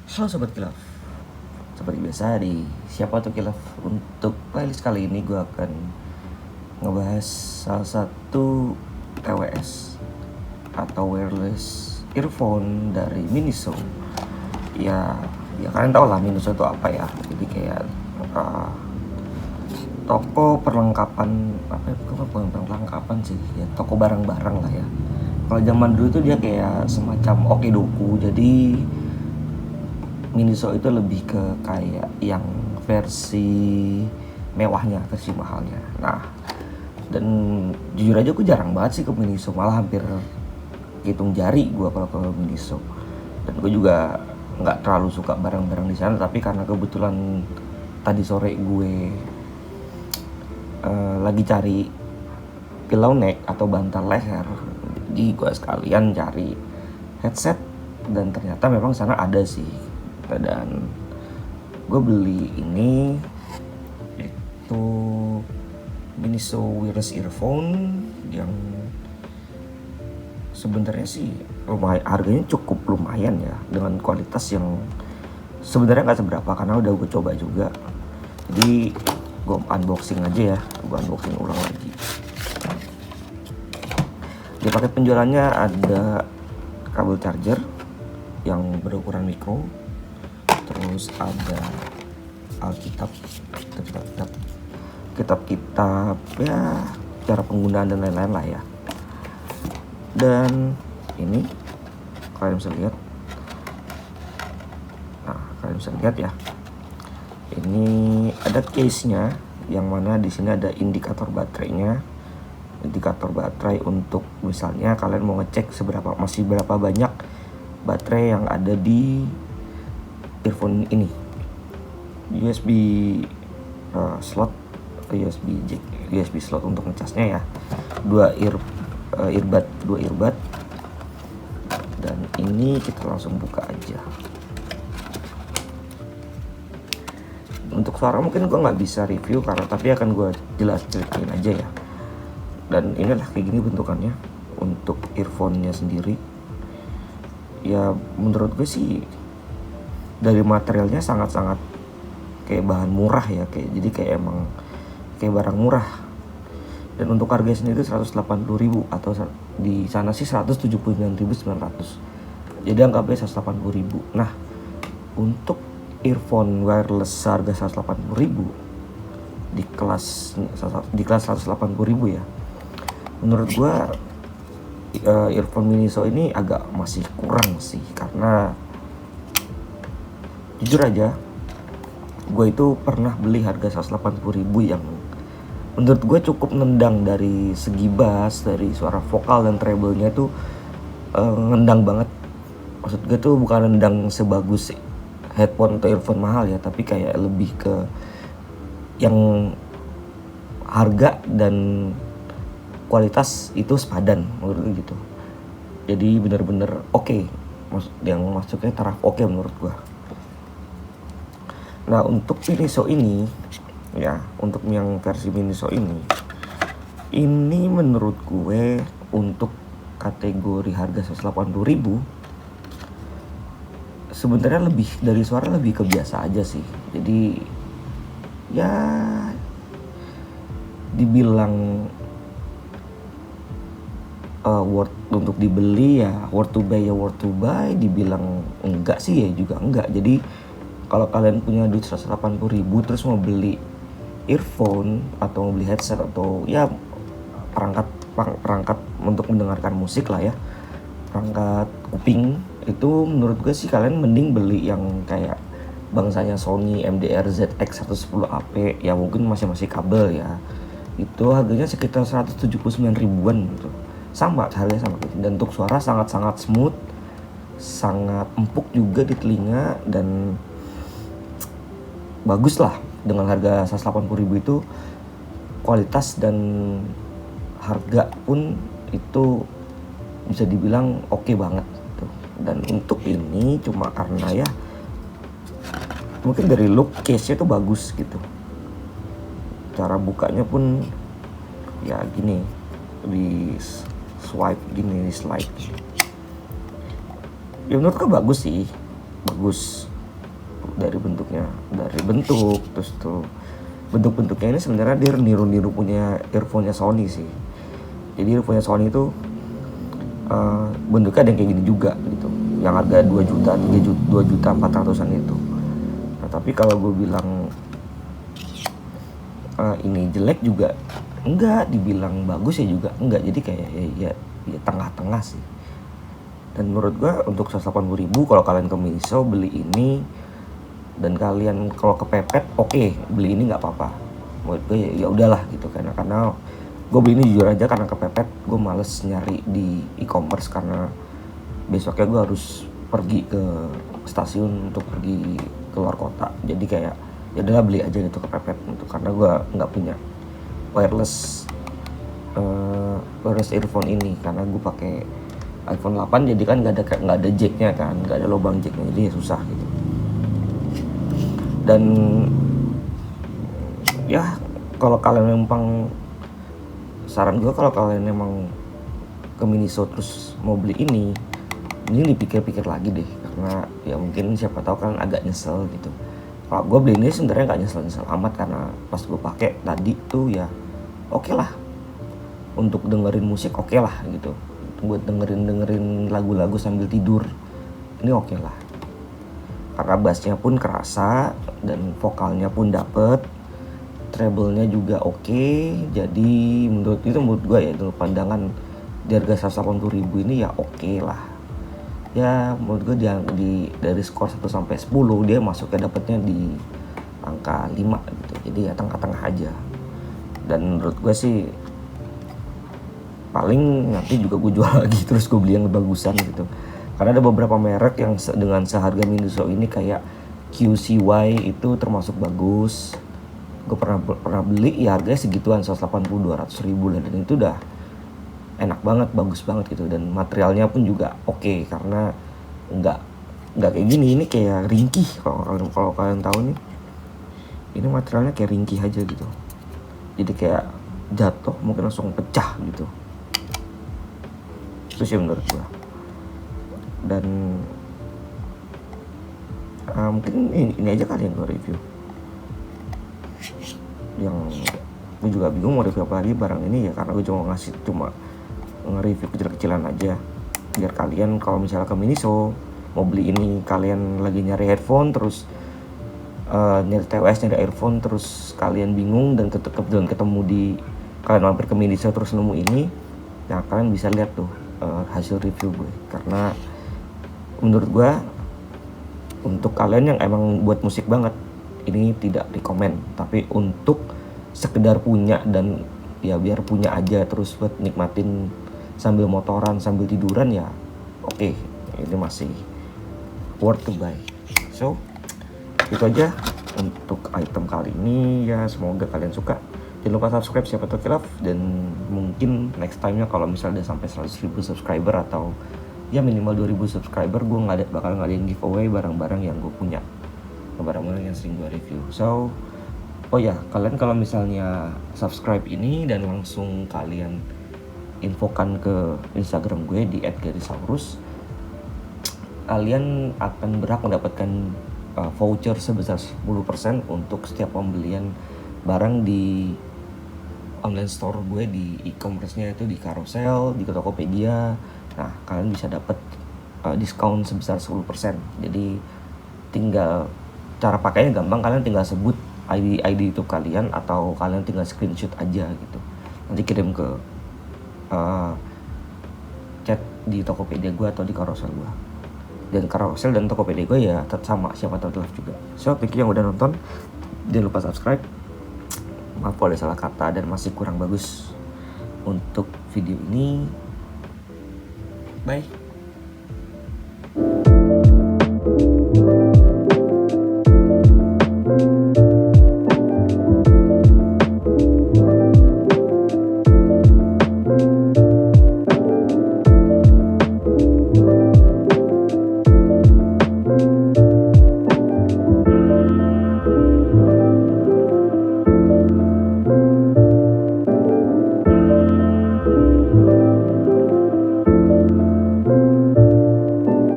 Halo Sobat Kilaf, seperti biasa di Siapa Tuh Kilaf. Untuk playlist kali ini gue akan ngebahas salah satu TWS atau wireless earphone dari Miniso. Ya kalian tau lah Miniso itu apa ya. Jadi kayak toko perlengkapan, bukan perlengkapan sih ya, toko barang-barang lah ya. Kalau zaman dulu tuh dia kayak semacam Okedoku. Jadi Miniso itu lebih ke kayak yang versi mewahnya, versi mahalnya. Nah, dan jujur aja gue jarang banget sih ke Miniso, malah hampir hitung jari gue kalau ke Miniso. Dan gue juga nggak terlalu suka barang-barang di sana, tapi karena kebetulan tadi sore gue lagi cari pillow neck atau bantal leher, jadi gue sekalian cari headset dan ternyata memang sana ada sih. Dan gue beli ini itu Miniso wireless earphone yang sebenarnya sih lumayan, harganya cukup lumayan ya, dengan kualitas yang sebenarnya nggak seberapa karena udah gue coba juga. Jadi gue unboxing aja ya, gue unboxing ulang lagi. Di paket penjualannya ada kabel charger yang berukuran mikro, terus ada Alkitab, kitab ya, cara penggunaan dan lain-lain lah ya. Dan ini kalian bisa lihat, ya, ini ada case-nya yang mana di sini ada indikator baterainya, indikator baterai untuk misalnya kalian mau ngecek masih berapa banyak baterai yang ada di earphone ini. USB slot, USB slot untuk ngecasnya ya, dua earbud, dan ini kita langsung buka aja. Untuk suara mungkin gue nggak bisa review tapi akan gue ceritain aja ya. Dan inilah kayak gini bentukannya untuk earphone-nya sendiri. Ya menurut gue sih dari materialnya sangat-sangat kayak bahan murah ya, jadi kayak emang kayak barang murah. Dan untuk harga sendiri 180.000 atau di sana sih 179.900. Jadi anggapnya 180.000. Nah, untuk earphone wireless harga 180.000 di kelas 180.000 ya. Menurut gua earphone Miniso ini agak masih kurang sih, karena jujur aja gue itu pernah beli harga 180.000 yang menurut gue cukup nendang dari segi bass, dari suara vokal dan treble-nya itu nendang banget. Maksud gue tuh bukan nendang sebagus headphone atau earphone mahal ya, tapi kayak lebih ke yang harga dan kualitas itu sepadan menurut gue gitu. Jadi bener-bener oke. Yang masuknya taraf oke menurut gue. Nah, untuk Miniso ini ya, untuk yang versi Miniso ini menurut gue untuk kategori harga 180.000 sebenarnya lebih dari suara lebih ke biasa aja sih. Jadi ya dibilang worth untuk dibeli ya, worth to buy, dibilang enggak sih ya juga enggak. Jadi kalau kalian punya duit 180.000 terus mau beli earphone atau mau beli headset atau ya perangkat untuk mendengarkan musik lah ya, perangkat kuping, itu menurut gue sih kalian mending beli yang kayak bangsanya Sony MDR ZX110AP ya, mungkin masih kabel ya. Itu harganya sekitar 179.000-an gitu. Sama harganya sama gitu. Dan untuk suara sangat-sangat smooth, sangat empuk juga di telinga, dan bagus lah. Dengan harga 180.000 itu kualitas dan harga pun itu bisa dibilang oke banget gitu. Dan untuk ini cuma karena ya mungkin dari look case-nya tuh bagus gitu, cara bukanya pun ya gini, di swipe gini, di slide. Ya menurutku bagus sih, bagus. dari bentuknya, dari bentuk, terus tuh bentuk-bentuknya ini sebenarnya dia niru-niru punya earphone-nya Sony sih. Jadi earphone-nya Sony itu bentuknya ada yang kayak gini juga gitu, yang harga 2 juta, 3 juta, 2 juta 400-an itu. Nah tapi kalau gue bilang ini jelek juga enggak, dibilang bagus ya juga enggak, jadi kayak ya tengah-tengah sih. Dan menurut gue untuk 180.000 kalau kalian ke Miniso beli ini, dan kalian kalau kepepet oke, beli ini nggak apa-apa. Menurut gue ya udahlah gitu, karena gue beli ini jujur aja karena kepepet. Gue males nyari di e-commerce karena besoknya gue harus pergi ke stasiun untuk pergi keluar kota, jadi kayak ya udahlah beli aja gitu kepepet untuk, karena gue nggak punya wireless earphone ini karena gue pakai iPhone 8, jadi kan nggak ada jacknya kan, nggak ada lubang jacknya, jadi ya susah gitu. Dan ya kalau kalian memang, saran gue kalau kalian memang ke Miniso terus mau beli ini dipikir-pikir lagi deh, karena ya mungkin siapa tahu kan agak nyesel gitu. Kalau gue beli ini sebenarnya nggak nyesel amat, karena pas gue pakai tadi tuh ya oke lah, untuk dengerin musik oke lah gitu, buat dengerin lagu-lagu sambil tidur ini oke lah, karena bassnya pun kerasa dan vokalnya pun dapet, treble-nya juga oke. Jadi menurut gue ya, menurut pandangan di harga 180.000 ini ya oke lah. Ya menurut gue dari skor 1 sampai 10 dia masuknya dapetnya di angka 5 gitu. Jadi ya tengah-tengah aja. Dan menurut gue sih paling nanti juga gue jual lagi terus gue beli yang bagusan gitu. Karena ada beberapa merek yang dengan seharga Miniso ini kayak QCY itu termasuk bagus. Gue pernah beli ya harganya segituan, 180-200 ribu lah, dan itu udah enak banget, bagus banget gitu. Dan materialnya pun juga oke, karena nggak kayak gini, ini kayak ringkih. Kalau kalian tahu nih, ini materialnya kayak ringkih aja gitu, jadi kayak jatuh mungkin langsung pecah gitu. Itu sih menurut gue. Dan mungkin ini aja kali yang gue review, yang gue juga bingung mau review apa lagi barang ini ya, karena gue cuma nge-review kecil-kecilan aja biar kalian kalau misalnya ke Miniso mau beli ini, kalian lagi nyari headphone terus nyari TWS, nyari earphone, terus kalian bingung dan ketemu di, kalian mampir ke Miniso terus nemu ini, nah kalian bisa lihat tuh hasil review gue. Karena menurut gue untuk kalian yang emang buat musik banget ini tidak rekomen, tapi untuk sekedar punya dan ya biar punya aja terus buat nikmatin sambil motoran sambil tiduran ya oke, ini masih worth to buy. So itu aja untuk item kali ini ya, semoga kalian suka. Jangan lupa subscribe siapa tahu kilaf, dan mungkin next time nya kalau misalnya udah sampai 100.000 subscriber atau ya minimal 2.000 subscriber, gue bakal ngadain giveaway barang-barang yang gue punya, barang-barang yang sering gue review. So oh ya, kalian kalau misalnya subscribe ini dan langsung kalian infokan ke Instagram gue di @garisaurus, kalian akan berhak mendapatkan voucher sebesar 10% untuk setiap pembelian barang di online store gue, di e-commerce-nya itu di Carousel, di Tokopedia. Nah, kalian bisa dapat diskon sebesar 10%. Jadi tinggal cara pakainya gampang, kalian tinggal sebut ID YouTube kalian atau kalian tinggal screenshot aja gitu. Nanti kirim ke chat di Tokopedia gue atau di Carousel gue. Dan Carousel dan Tokopedia gue ya tetap sama, siapa tahu live juga. So, thank you yang udah nonton. Jangan lupa subscribe. Maaf kalau ada salah kata dan masih kurang bagus untuk video ini. Bye.